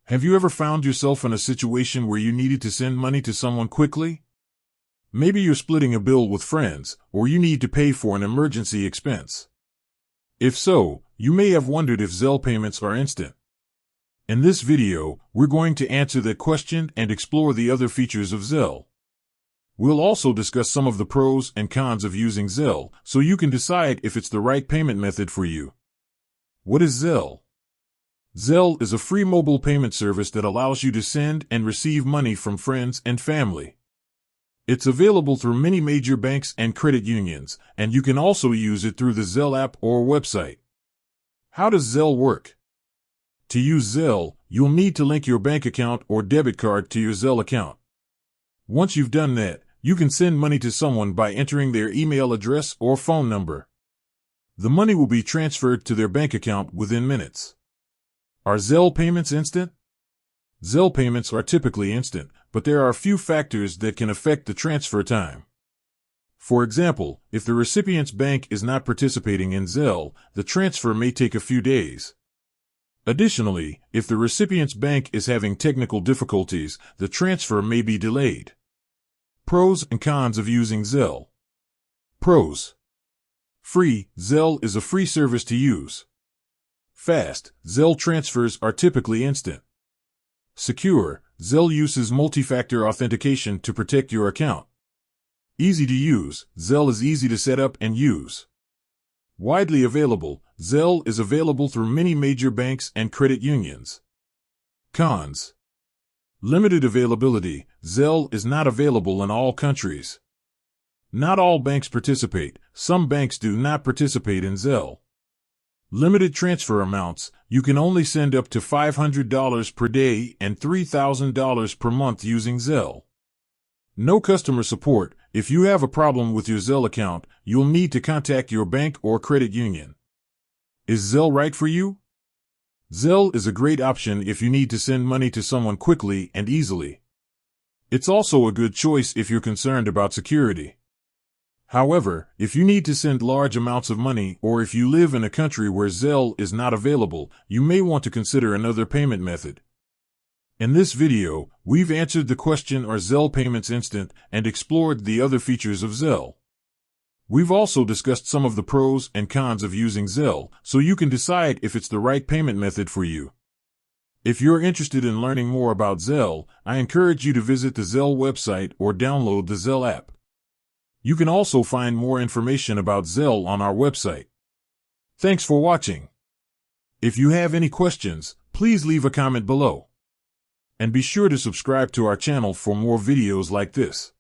Have you ever found yourself in a situation where you needed to send money to someone quickly? Maybe you're splitting a bill with friends, or you need to pay for an emergency expense. If so, you may have wondered if Zelle payments are instant. In this video, we're going to answer that question and explore the other features of Zelle. We'll also discuss some of the pros and cons of using Zelle, so you can decide if it's the right payment method for you. What is Zelle? Zelle is a free mobile payment service that allows you to send and receive money from friends and family. It's available through many major banks and credit unions, and you can also use it through the Zelle app or website. How does Zelle work? To use Zelle, you'll need to link your bank account or debit card to your Zelle account. Once you've done that, you can send money to someone by entering their email address or phone number. The money will be transferred to their bank account within minutes. Are Zelle payments instant? Zelle payments are typically instant, but there are a few factors that can affect the transfer time. For example, if the recipient's bank is not participating in Zelle, the transfer may take a few days. Additionally, if the recipient's bank is having technical difficulties, the transfer may be delayed. Pros and cons of using Zelle. Pros. Free. Zelle is a free service to use. Fast. Zelle transfers are typically instant. Secure. Zelle uses multi-factor authentication to protect your account. Easy to use. Zelle is easy to set up and use. Widely available. Zelle is available through many major banks and credit unions. Cons. Limited availability. Zelle is not available in all countries. Not all banks participate. Some banks do not participate in Zelle. Limited transfer amounts. You can only send up to $500 per day and $3,000 per month using Zelle. No customer support. If you have a problem with your Zelle account, you'll need to contact your bank or credit union. Is Zelle right for you? Zelle is a great option if you need to send money to someone quickly and easily. It's also a good choice if you're concerned about security. However, if you need to send large amounts of money or if you live in a country where Zelle is not available, you may want to consider another payment method. In this video, we've answered the question, are Zelle payments instant, and explored the other features of Zelle. We've also discussed some of the pros and cons of using Zelle, so you can decide if it's the right payment method for you. If you're interested in learning more about Zelle, I encourage you to visit the Zelle website or download the Zelle app. You can also find more information about Zelle on our website. Thanks for watching. If you have any questions, please leave a comment below. And be sure to subscribe to our channel for more videos like this.